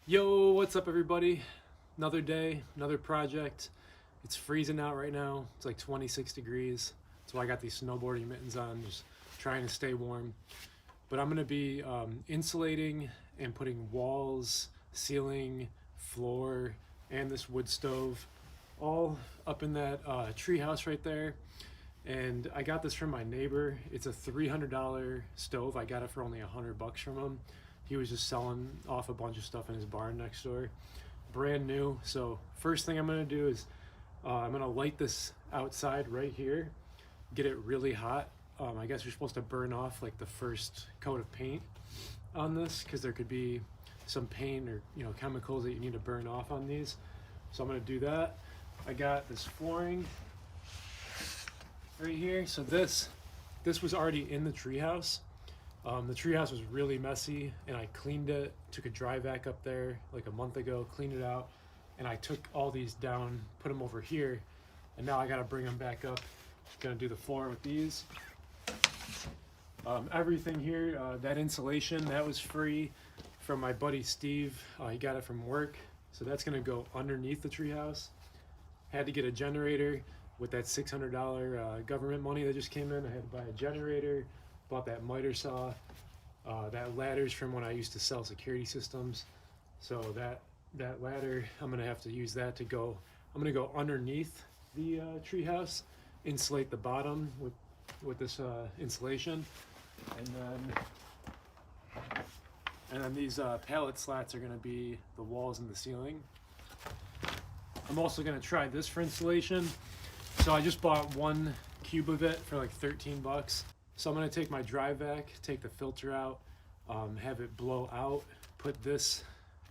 Yo, what's up everybody? Another day, another project. It's freezing out right now. It's like 26 degrees. That's why I got these snowboarding mittens on, just trying to stay warm. But I'm gonna be insulating and putting walls, ceiling, floor, and this wood stove all up in that treehouse right there. And I got this from my neighbor. It's a $300 stove. I got it for only $100 from him. He was just selling off a bunch of stuff in his barn next door. Brand new. So first thing I'm gonna do is I'm gonna light this outside right here, get it really hot. I guess you're supposed to burn off like the first coat of paint on this because there could be some paint or chemicals that you need to burn off on these. So I'm gonna do that. I got this flooring right here. So this was already in the treehouse. The treehouse was really messy and I cleaned it, took a dry vac up there like a month ago, cleaned it out, and I took all these down, put them over here, and now I gotta bring them back up. Gonna do the floor with these. Everything here, that insulation, that was free from my buddy Steve. He got it from work, so that's gonna go underneath the treehouse. Had to get a generator with that $600 government money that just came in. I had to buy a generator. Bought that miter saw. That ladder's from when I used to sell security systems. So that ladder, I'm gonna have to use that to go. I'm gonna go underneath the treehouse, insulate the bottom with this insulation, and then these pallet slats are gonna be the walls and the ceiling. I'm also gonna try this for insulation. So I just bought one cube of it for like 13 bucks. So I'm gonna take my dry vac, take the filter out, have it blow out, put this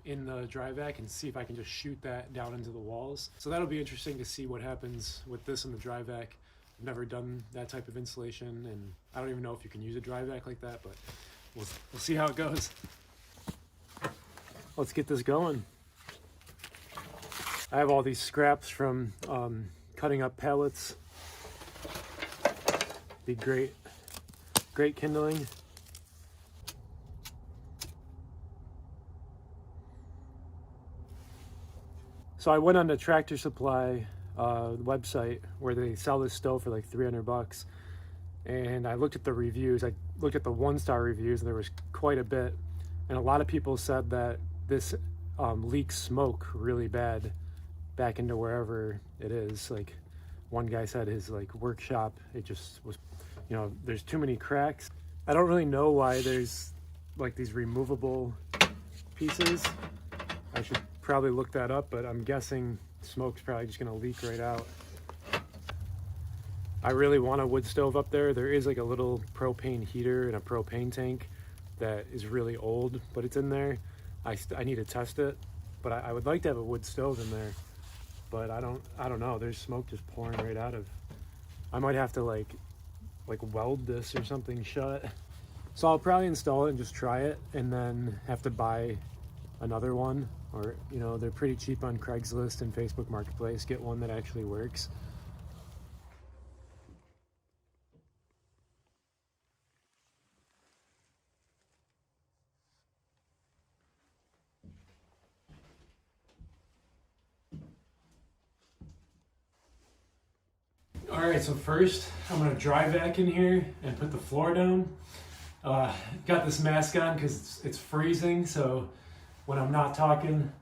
in the dry vac and see if I can just shoot that down into the walls. So that'll be interesting to see what happens with this in the dry vac. I've never done that type of insulation and I don't even know if you can use a dry vac like that, but we'll see how it goes. Let's get this going. I have all these scraps from cutting up pallets. Be great kindling. So I went on the Tractor Supply website where they sell this stove for like 300 bucks, and I looked at the reviews. I looked at the 1-star reviews, and there was quite a bit, and a lot of people said that this leaks smoke really bad back into wherever it is. Like one guy said his like workshop, it just was, there's too many cracks. I don't really know why there's like these removable pieces. I should probably look that up, but I'm guessing smoke's probably just gonna leak right out. I really want a wood stove up there. There is like a little propane heater and a propane tank that is really old, but it's in there. I need to test it, but I would like to have a wood stove in there, but I don't know. There's smoke just pouring right out of. I might have to like weld this or something shut. So I'll probably install it and just try it, and then have to buy another one, or they're pretty cheap on Craigslist and Facebook Marketplace. Get one that actually works. All right, so first I'm gonna dry vac in here and put the floor down. Got this mask on because it's freezing, so when I'm not talking,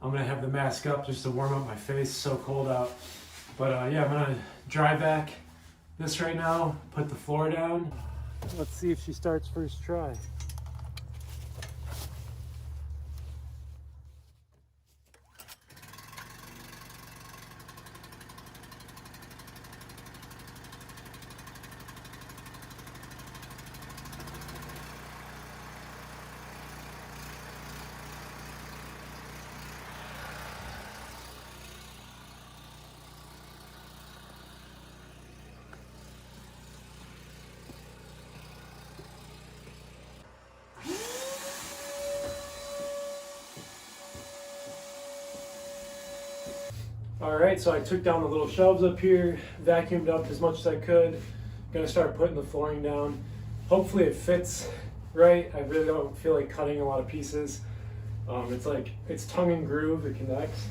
I'm gonna have the mask up just to warm up my face. It's so cold out. But yeah, I'm gonna dry vac this right now, put the floor down. Let's see if she starts first try. All right, so I took down the little shelves up here, vacuumed up as much as I could. Gonna start putting the flooring down. Hopefully it fits right. I really don't feel like cutting a lot of pieces. It's tongue and groove, it connects.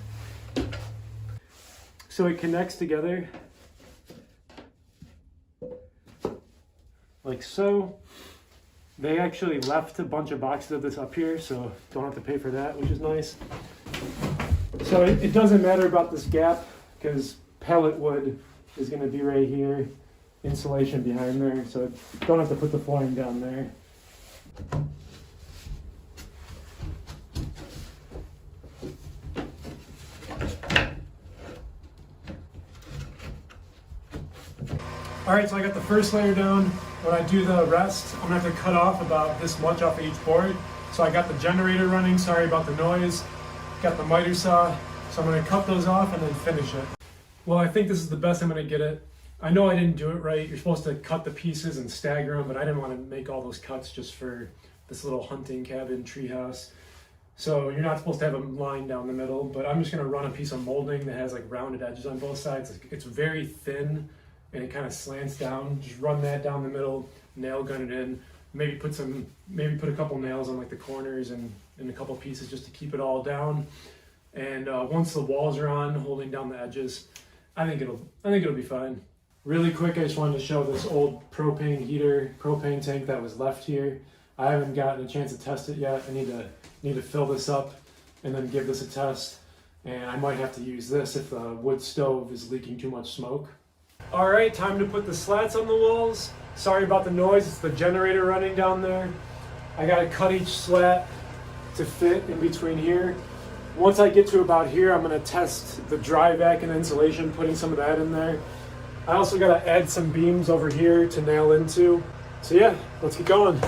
So it connects together like so. They actually left a bunch of boxes of this up here, so don't have to pay for that, which is nice. So it doesn't matter about this gap because pellet wood is going to be right here, insulation behind there, so don't have to put the flooring down there. All right, so I got the first layer down. When I do the rest, I'm gonna have to cut off about this much off of each board. So I got the generator running, sorry about the noise. Got the miter saw, so I'm gonna cut those off and then finish it. Well, I think this is the best I'm gonna get it. I know I didn't do it right. You're supposed to cut the pieces and stagger them, but I didn't want to make all those cuts just for this little hunting cabin treehouse. So you're not supposed to have a line down the middle, but I'm just gonna run a piece of molding that has like rounded edges on both sides. It's very thin and it kind of slants down. Just run that down the middle, nail gun it in, maybe put a couple nails on like the corners and a couple pieces just to keep it all down. And once the walls are on, holding down the edges, I think it'll be fine. Really quick, I just wanted to show this old propane tank that was left here. I haven't gotten a chance to test it yet. I need to fill this up and then give this a test. And I might have to use this if the wood stove is leaking too much smoke. All right, time to put the slats on the walls. Sorry about the noise, it's the generator running down there. I gotta cut each slat to fit in between here. Once I get to about here, I'm gonna test the dry vac and insulation, putting some of that in there. I also gotta add some beams over here to nail into. So yeah, let's get going.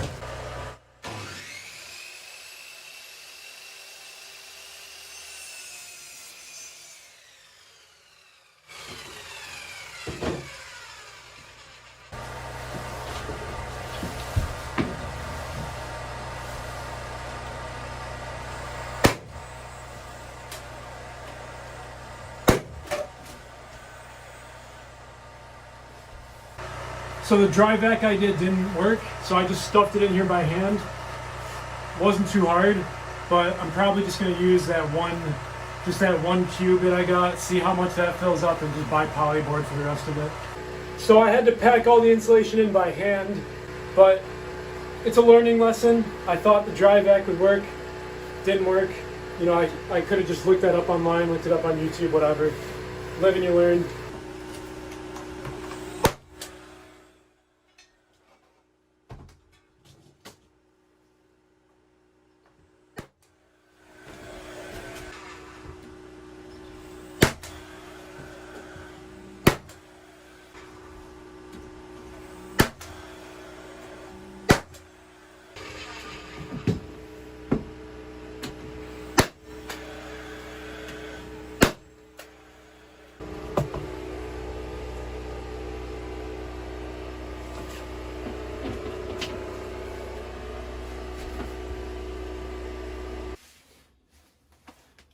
So the dry vac I did didn't work, so I just stuffed it in here by hand. Wasn't too hard, but I'm probably just gonna use that one cube that I got, see how much that fills up, and just buy polyboard for the rest of it. So I had to pack all the insulation in by hand, but it's a learning lesson. I thought the dry vac would work, didn't work. You know, I could have just looked that up online, looked it up on YouTube, whatever. Live and you learn.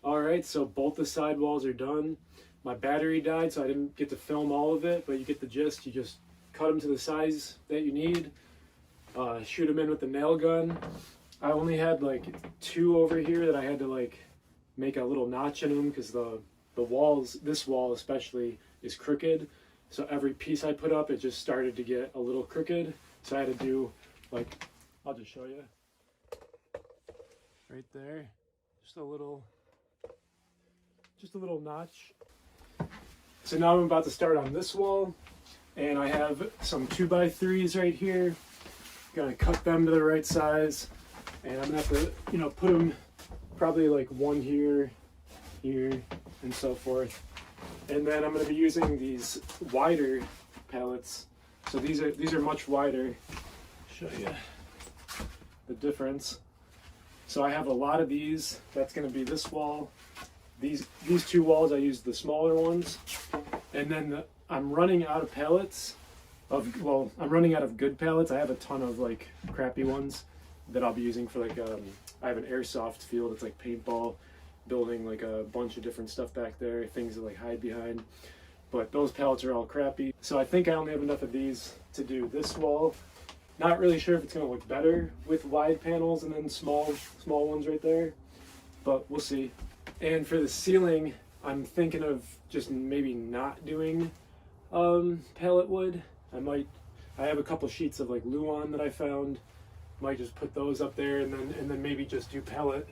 Alright, so both the side walls are done. My battery died, so I didn't get to film all of it, but you get the gist. You just cut them to the size that you need, shoot them in with the nail gun. I only had like 2 over here that I had to like make a little notch in them because the walls, this wall especially, is crooked. So every piece I put up, it just started to get a little crooked. So I had to do like, I'll just show you. Right there, just a little notch. So now I'm about to start on this wall, and I have some 2x3s right here. Gonna cut them to the right size, and I'm gonna have to, you know, put them probably like one here, here, and so forth. And then I'm gonna be using these wider pallets. So these are much wider. Show you the difference. So I have a lot of these. That's gonna be this wall. These 2 walls, I use the smaller ones. And then I'm running out of pallets. I'm running out of good pallets. I have a ton of like crappy ones that I'll be using for like, I have an airsoft field. It's like paintball, building like a bunch of different stuff back there, things to like hide behind. But those pallets are all crappy. So I think I only have enough of these to do this wall. Not really sure if it's gonna look better with wide panels and then small ones right there. but we'll see. And for the ceiling, I'm thinking of just maybe not doing pallet wood. I have a couple sheets of like Luan that I found. Might just put those up there and then maybe just do pallet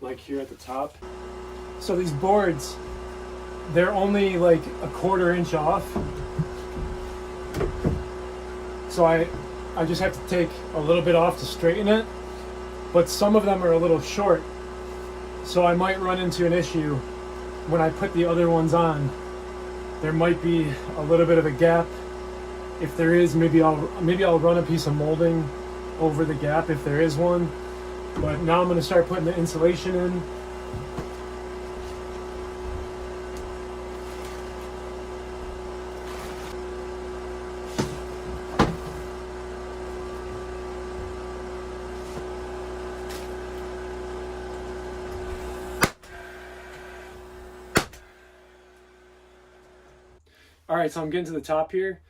like here at the top. So these boards, they're only like a 1/4 inch off. So I just have to take a little bit off to straighten it, but some of them are a little short. So I might run into an issue when I put the other ones on. There might be a little bit of a gap. If there is, maybe I'll run a piece of molding over the gap if there is one. But now I'm going to start putting the insulation in. All right, so I'm getting to the top here,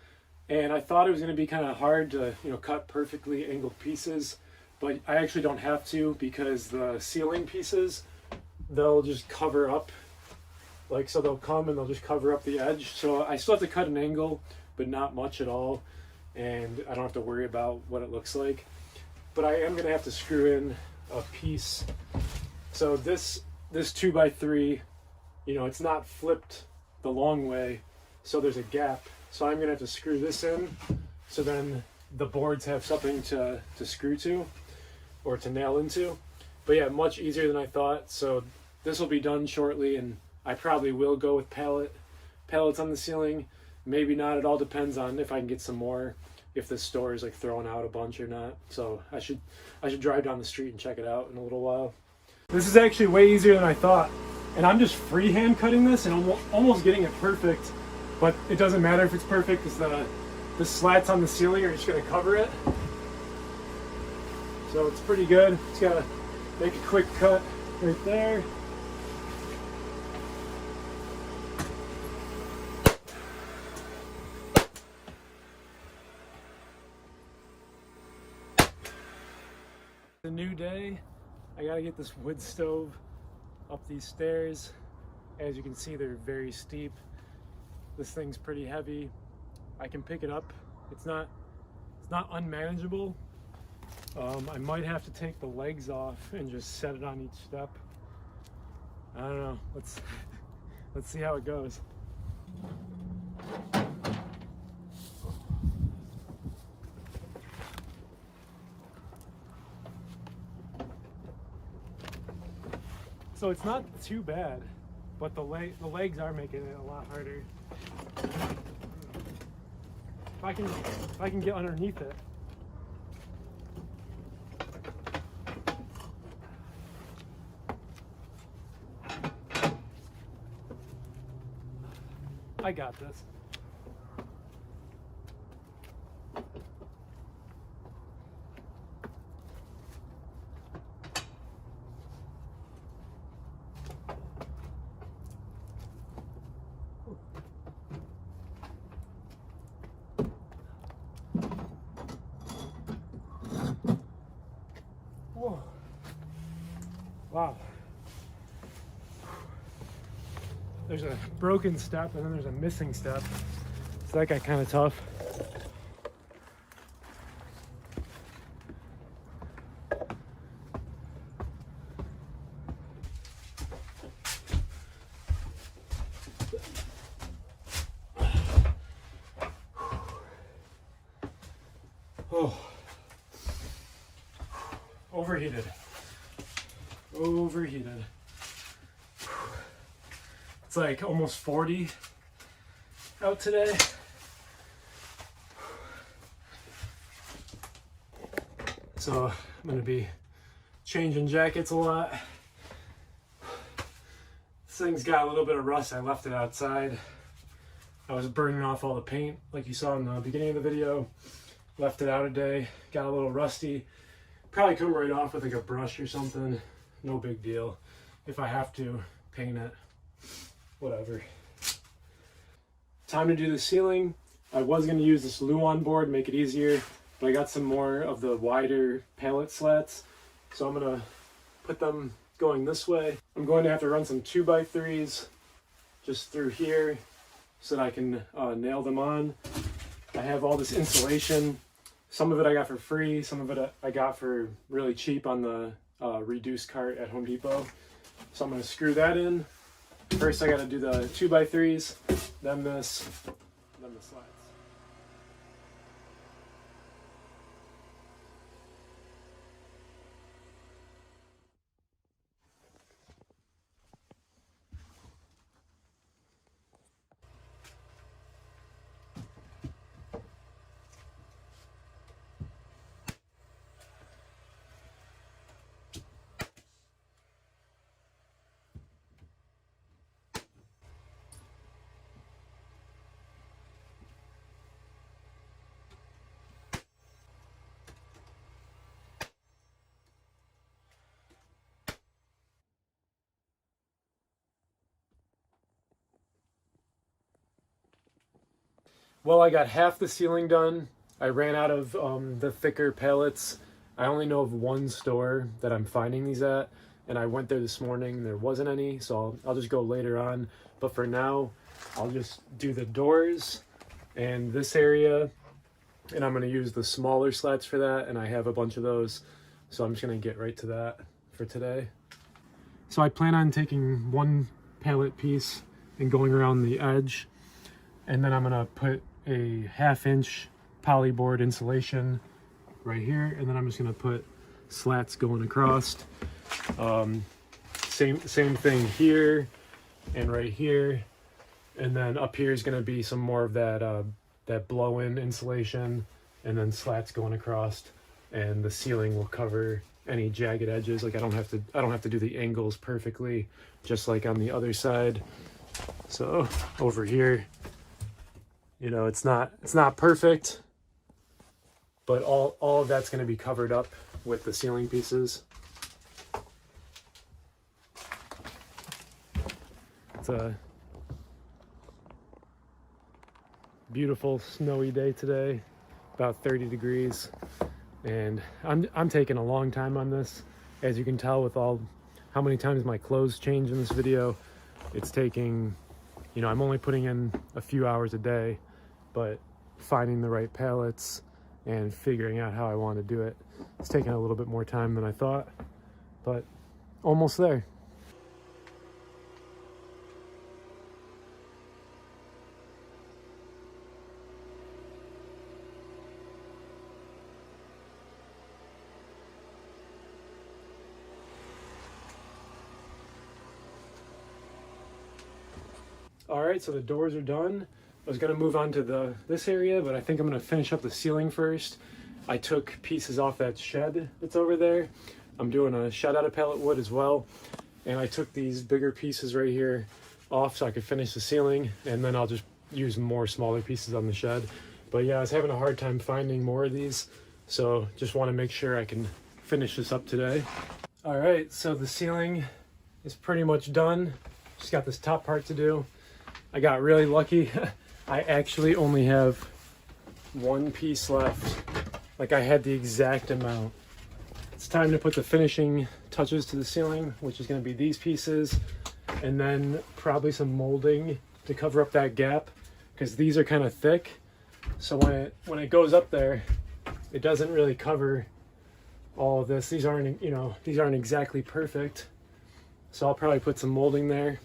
and I thought it was going to be kind of hard to, cut perfectly angled pieces, but I actually don't have to, because the ceiling pieces, they'll just cover up, so they'll come and they'll just cover up the edge. So I still have to cut an angle, but not much at all, and I don't have to worry about what it looks like. But I am going to have to screw in a piece. So this 2x3, it's not flipped the long way, so there's a gap. So I'm gonna have to screw this in, so then the boards have something to screw to or to nail into. But yeah, much easier than I thought. So this will be done shortly, and I probably will go with pallets on the ceiling. Maybe not. It all depends on if I can get some more, if the store is like throwing out a bunch or not. So I should drive down the street and check it out in a little while. This is actually way easier than I thought, and I'm just freehand cutting this and almost getting it perfect. But it doesn't matter if it's perfect, because the slats on the ceiling are just going to cover it. So it's pretty good. Just got to make a quick cut right there. It's a new day. I got to get this wood stove up these stairs. As you can see, they're very steep. This thing's pretty heavy. I can pick it up. It's not unmanageable. I might have to take the legs off and just set it on each step. I don't know. Let's see how it goes. So it's not too bad, but the legs are making it a lot harder. If I can get underneath it. I got this. Whoa. Wow. There's a broken step and then there's a missing step. So that got kind of tough. Oh. Overheated. It's like almost 40 out today. So I'm gonna be changing jackets a lot. This thing's got a little bit of rust. I left it outside. I was burning off all the paint like you saw in the beginning of the video. Left it out a day, got a little rusty. Probably come right off with like a brush or something. No big deal. If I have to paint it, whatever. Time to do the ceiling. I was going to use this Luan board, make it easier, but I got some more of the wider pallet slats. So I'm going to put them going this way. I'm going to have to run some 2x3s just through here so that I can nail them on. I have all this insulation. Some of it I got for free, some of it I got for really cheap on the reduced cart at Home Depot. So I'm going to screw that in. First I got to do the 2x3s, then this, then the slats. Well, I got half the ceiling done. I ran out of the thicker pallets. I only know of one store that I'm finding these at, and I went there this morning and there wasn't any, so I'll just go later on. But for now, I'll just do the doors and this area, and I'm going to use the smaller slats for that, and I have a bunch of those, so I'm just going to get right to that for today. So I plan on taking one pallet piece and going around the edge, and then I'm going to put a 1/2-inch polyboard insulation right here, and then I'm just going to put slats going across. Same thing here and right here, and then up here is going to be some more of that that blow-in insulation, and then slats going across, and the ceiling will cover any jagged edges. Like I don't have to do the angles perfectly, just like on the other side. So over here, you know, it's not perfect, but all of that's going to be covered up with the ceiling pieces. It's a beautiful snowy day today, about 30 degrees, and I'm taking a long time on this. As you can tell with how many times my clothes change in this video, it's taking, you know, I'm only putting in a few hours a day, but finding the right pallets and figuring out how I want to do it, it's taking a little bit more time than I thought, but almost there. All right, so the doors are done. I was gonna move on to this area, but I think I'm gonna finish up the ceiling first. I took pieces off that shed that's over there. I'm doing a shed out of pallet wood as well. And I took these bigger pieces right here off so I could finish the ceiling, and then I'll just use more smaller pieces on the shed. But yeah, I was having a hard time finding more of these, so just wanna make sure I can finish this up today. All right, so the ceiling is pretty much done. Just got this top part to do. I got really lucky. I actually only have one piece left. Like I had the exact amount. It's time to put the finishing touches to the ceiling, which is going to be these pieces, and then probably some molding to cover up that gap, because these are kind of thick. So when it goes up there, it doesn't really cover all of this. These aren't exactly perfect. So I'll probably put some molding there.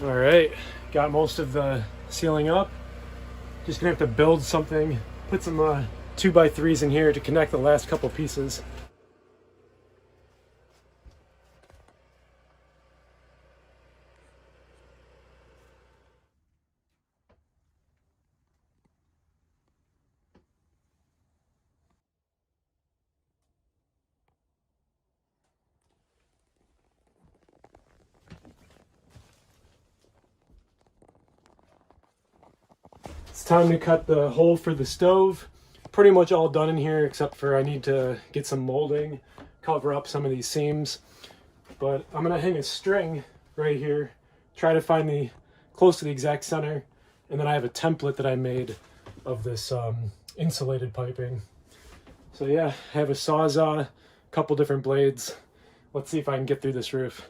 All right, got most of the ceiling up. Just gonna have to build something, put some 2x3s in here to connect the last couple pieces. It's time to cut the hole for the stove. Pretty much all done in here, except for I need to get some molding, cover up some of these seams. But I'm gonna hang a string right here, try to find close to the exact center, and then I have a template that I made of this insulated piping. So yeah, I have a Sawzall, a couple different blades. Let's see if I can get through this roof.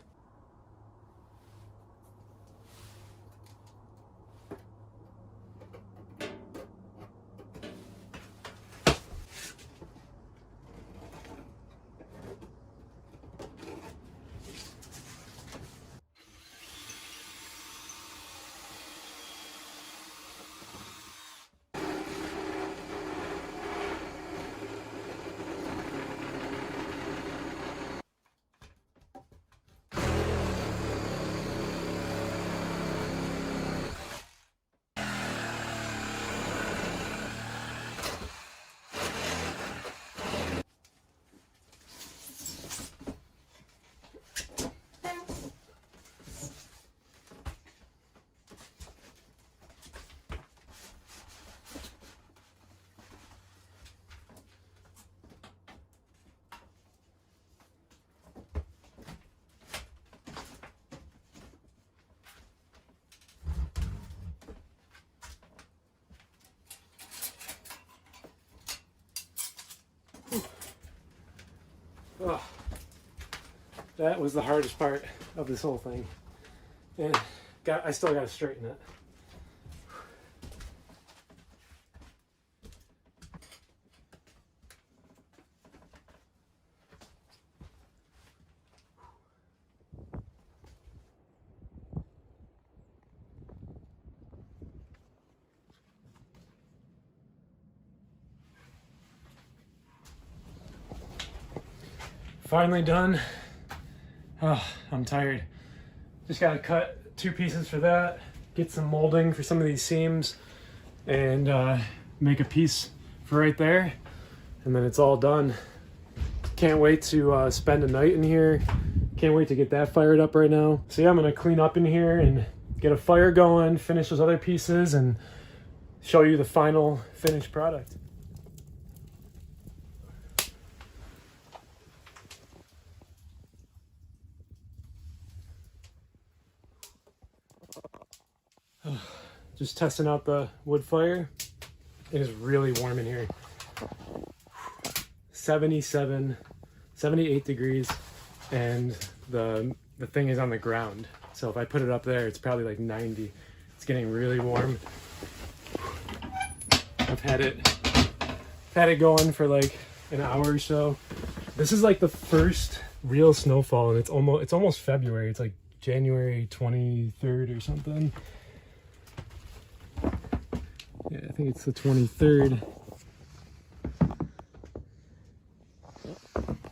Oh, that was the hardest part of this whole thing. And I still got to straighten it. Finally done. Oh, I'm tired. Just gotta cut 2 pieces for that, get some molding for some of these seams, and make a piece for right there, and then it's all done. Can't wait to spend a night in here. Can't wait to get that fired up right now. So yeah, I'm gonna clean up in here and get a fire going, finish those other pieces, and show you the final finished product. Just testing out the wood fire. It is really warm in here. 78 degrees, and the thing is on the ground. So if I put it up there, it's probably like 90. It's getting really warm. I've had it going for like an hour or so. This is like the first real snowfall, and it's almost February. It's like January 23rd or something. Yeah, I think it's the 23rd.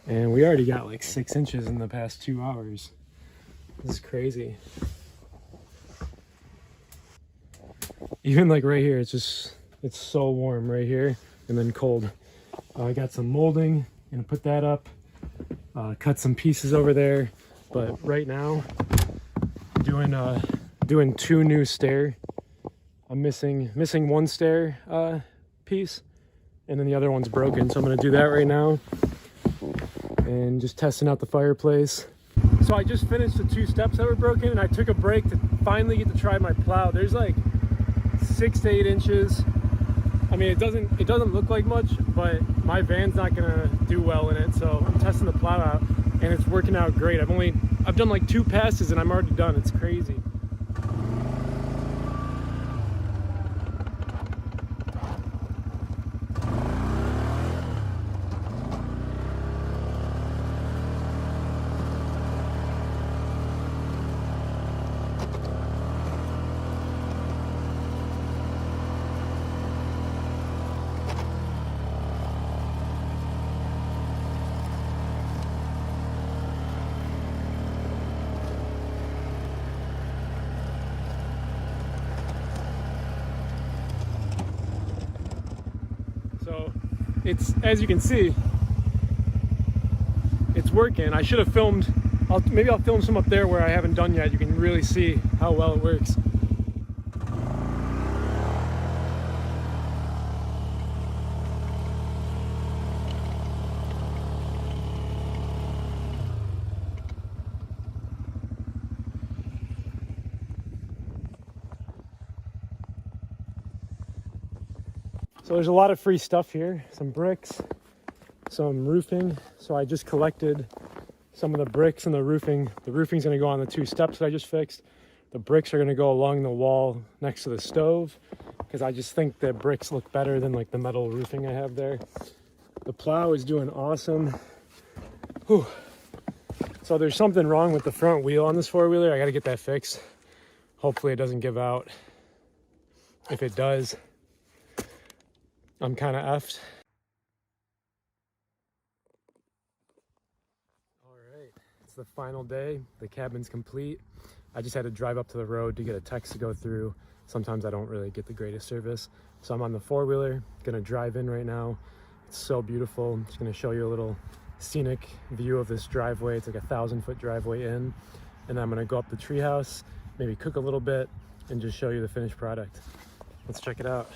And we already got like 6 inches in the past 2 hours. This is crazy. Even like right here, it's so warm right here, and then cold. I got some molding, gonna put that up, cut some pieces over there. But right now, doing 2 new stair. I'm missing 1 stair piece, and then the other one's broken. So I'm gonna do that right now, and just testing out the fireplace. So I just finished the 2 steps that were broken, and I took a break to finally get to try my plow. There's like 6 to 8 inches. I mean, it doesn't look like much, but my van's not gonna do well in it. So I'm testing the plow out, and it's working out great. I've done like 2 passes, and I'm already done. It's crazy. So it's, as you can see, it's working. I should have filmed, maybe I'll film some up there where I haven't done yet. You can really see how well it works. So there's a lot of free stuff here, some bricks, some roofing. So I just collected some of the bricks and the roofing. The roofing's gonna go on the 2 steps that I just fixed. The bricks are gonna go along the wall next to the stove, because I just think the bricks look better than like the metal roofing I have there. The plow is doing awesome. Whew. So there's something wrong with the front wheel on this 4-wheeler. I gotta get that fixed. Hopefully it doesn't give out. If it does, I'm kind of effed. All right, it's the final day. The cabin's complete. I just had to drive up to the road to get a text to go through. Sometimes I don't really get the greatest service. So I'm on the 4-wheeler, gonna drive in right now. It's so beautiful. I'm just gonna show you a little scenic view of this driveway. It's like a 1,000-foot driveway in. And then I'm gonna go up the treehouse, maybe cook a little bit, and just show you the finished product. Let's check it out.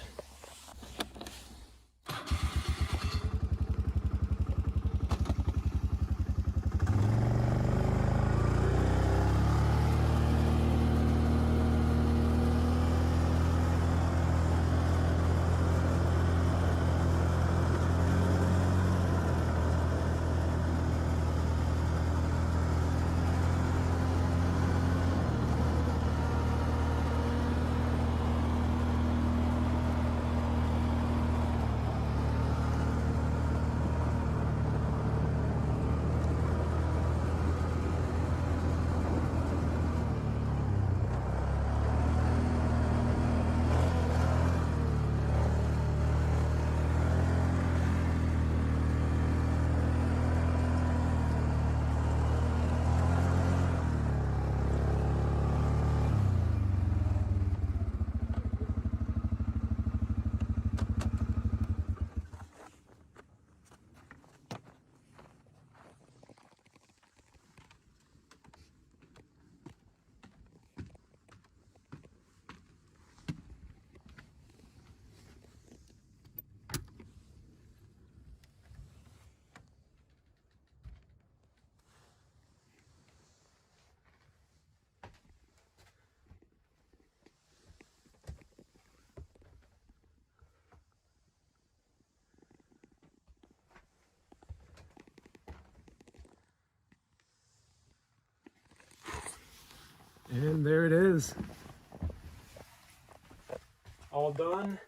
And there it is. All done.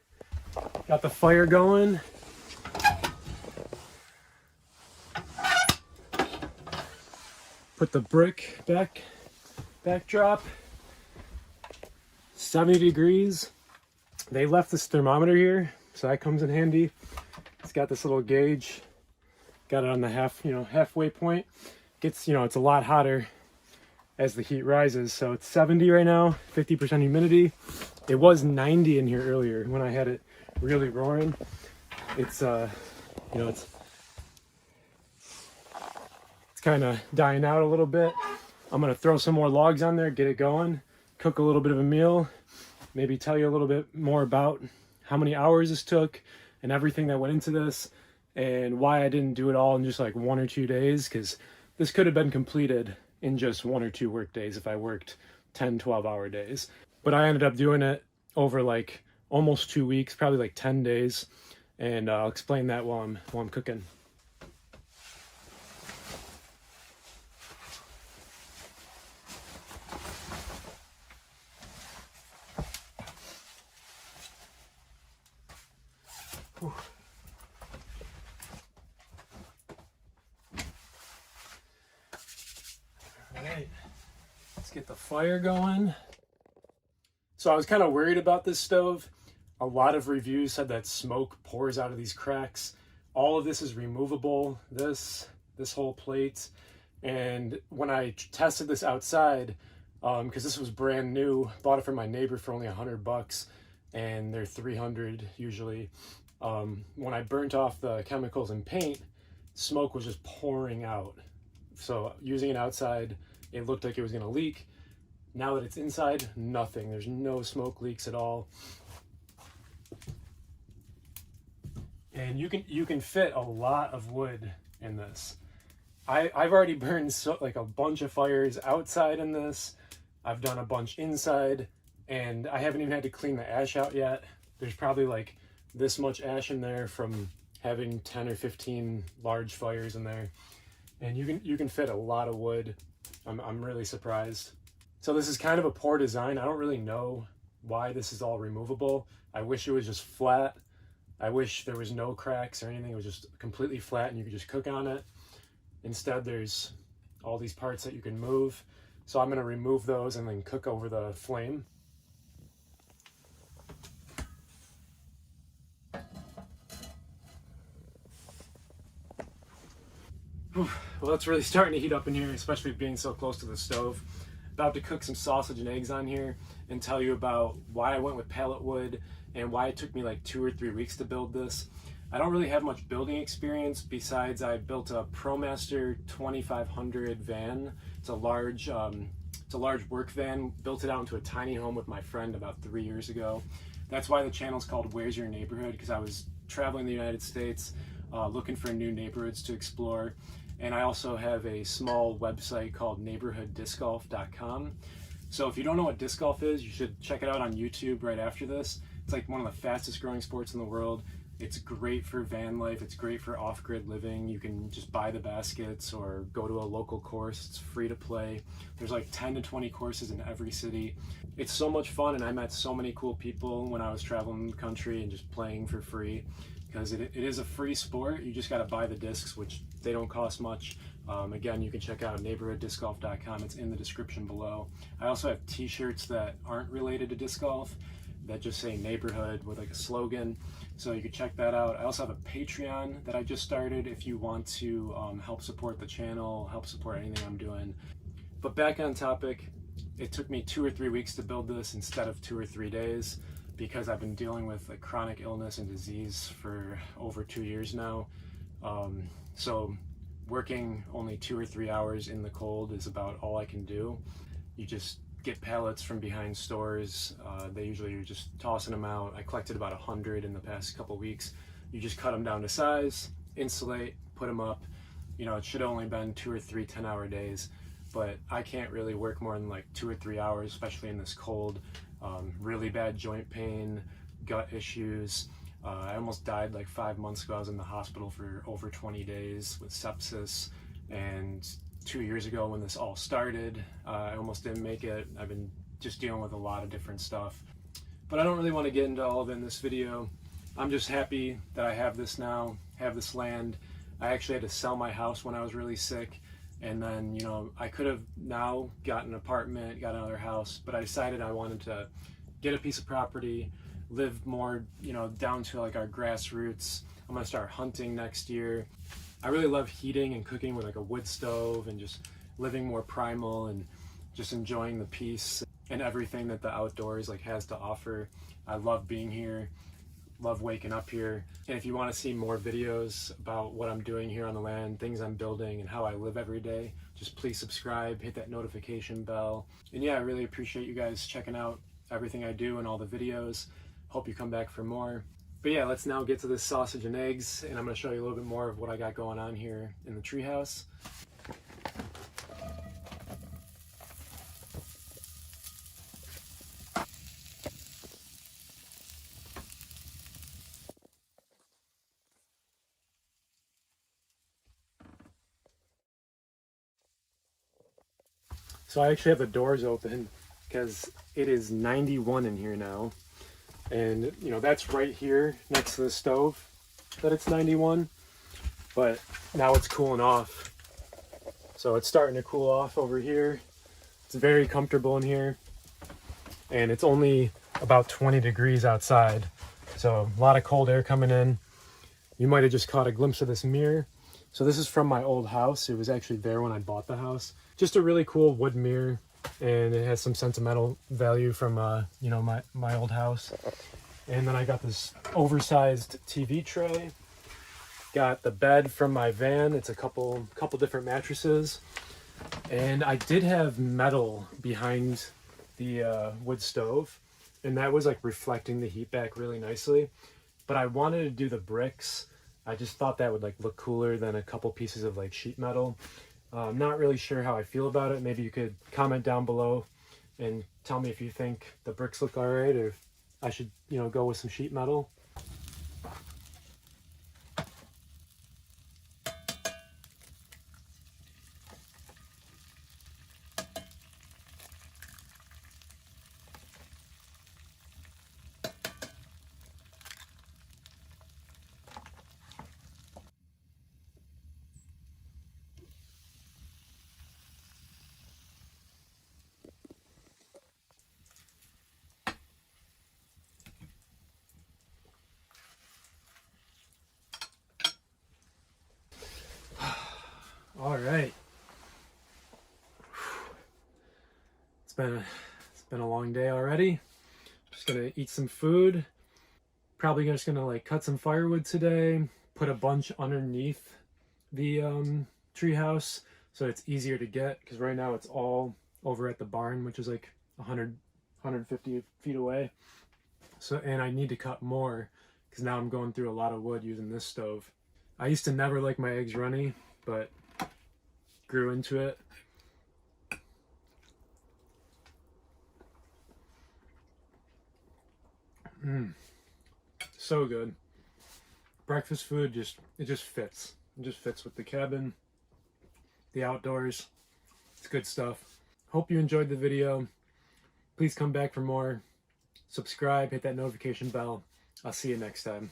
Got the fire going. Put the brick backdrop. 70 degrees. They left this thermometer here, so that comes in handy. It's got this little gauge. Got it on the halfway point. Gets, it's a lot hotter as the heat rises. So it's 70 right now, 50% humidity. It was 90 in here earlier when I had it really roaring. It's it's kind of dying out a little bit. I'm gonna throw some more logs on there, get it going, cook a little bit of a meal, maybe tell you a little bit more about how many hours this took and everything that went into this, and why I didn't do it all in just like 1 or 2 days, because this could have been completed in just 1 or 2 work days if I worked 10, 12-hour days. But I ended up doing it over like almost 2 weeks, probably like 10 days. And I'll explain that while I'm cooking. Whew. All right, let's get the fire going. So I was kind of worried about this stove. A lot of reviews said that smoke pours out of these cracks. All of this is removable, this whole plate. And when I tested this outside, because this was brand new, bought it from my neighbor for only $100, and they're 300 usually. When I burnt off the chemicals and paint, smoke was just pouring out. So using it outside, it looked like it was gonna leak. Now that it's inside, nothing. There's no smoke leaks at all. And you can fit a lot of wood in this. I've already burned like a bunch of fires outside in this. I've done a bunch inside, and I haven't even had to clean the ash out yet. There's probably like this much ash in there from having 10 or 15 large fires in there. And you can fit a lot of wood. I'm really surprised. So this is kind of a poor design. I don't really know why this is all removable. I wish it was just flat. I wish there was no cracks or anything. It was just completely flat and you could just cook on it. Instead, there's all these parts that you can move. So I'm gonna remove those and then cook over the flame. Well, it's really starting to heat up in here, especially being so close to the stove. About to cook some sausage and eggs on here and tell you about why I went with pallet wood and why it took me like 2 or 3 weeks to build this. I don't really have much building experience besides I built a ProMaster 2500 van. It's a large work van. Built it out into a tiny home with my friend about 3 years ago. That's why the channel's called Where's Your Neighborhood, because I was traveling the United States looking for new neighborhoods to explore. And I also have a small website called neighborhooddiscgolf.com. So if you don't know what disc golf is, you should check it out on YouTube right after this. It's like one of the fastest growing sports in the world. It's great for van life. It's great for off-grid living. You can just buy the baskets or go to a local course. It's free to play. There's like 10 to 20 courses in every city. It's so much fun, and I met so many cool people when I was traveling the country and just playing for free, because it is a free sport. You just got to buy the discs, which they don't cost much. Again, you can check out neighborhooddiscgolf.com. It's in the description below. I also have t-shirts that aren't related to disc golf that just say neighborhood with like a slogan, so you can check that out. I also have a Patreon that I just started if you want to help support the channel, help support anything I'm doing. But back on topic, it took me 2 or 3 weeks to build this instead of 2 or 3 days, because I've been dealing with like chronic illness and disease for over 2 years now. So working only 2 or 3 hours in the cold is about all I can do. You just get pallets from behind stores. They usually are just tossing them out. I collected about 100 in the past couple weeks. You just cut them down to size, insulate, put them up. You know, it should have only been 2 or 3 10-hour days, but I can't really work more than like 2 or 3 hours, especially in this cold. Really bad joint pain, gut issues. I almost died like 5 months ago. I was in the hospital for over 20 days with sepsis, and 2 years ago when this all started, I almost didn't make it. I've been just dealing with a lot of different stuff, but I don't really want to get into all of it in this video. I'm just happy that I have this now, have this land. I actually had to sell my house when I was really sick, and then, you know, I could have now got an apartment, got another house, but I decided I wanted to get a piece of property, live more, you know, down to like our grassroots. I'm gonna start hunting next year. I really love heating and cooking with like a wood stove and just living more primal and just enjoying the peace and everything that the outdoors like has to offer. I love being here, love waking up here. And if you want to see more videos about what I'm doing here on the land, things I'm building and how I live every day, just please subscribe, hit that notification bell. And yeah, I really appreciate you guys checking out everything I do and all the videos. Hope you come back for more. But yeah, let's now get to this sausage and eggs, and I'm going to show you a little bit more of what I got going on here in the treehouse. So I actually have the doors open because it is 91 in here now. And you know, that's right here next to the stove that it's 91, but now it's cooling off. So it's starting to cool off over here. It's very comfortable in here, and it's only about 20 degrees outside. So a lot of cold air coming in. You might have just caught a glimpse of this mirror. So this is from my old house. It was actually there when I bought the house. Just a really cool wood mirror, and it has some sentimental value from you know, my old house. And then I got this oversized TV tray. Got the bed from my van. It's a couple different mattresses. And I did have metal behind the wood stove, and that was like reflecting the heat back really nicely. But I wanted to do the bricks. I just thought that would like look cooler than a couple pieces of like sheet metal. I'm not really sure how I feel about it. Maybe you could comment down below and tell me if you think the bricks look all right, or if I should, you know, go with some sheet metal. right. It's been a long day already. Just gonna eat some food. Probably just gonna like cut some firewood today. Put a bunch underneath the treehouse so it's easier to get, because right now it's all over at the barn, which is like 150 feet away. So, and I need to cut more because now I'm going through a lot of wood using this stove. I used to never like my eggs runny, but grew into it. So good. Breakfast food it just fits. It just fits with the cabin, the outdoors. It's good stuff. Hope you enjoyed the video. Please come back for more. Subscribe, hit that notification bell. I'll see you next time.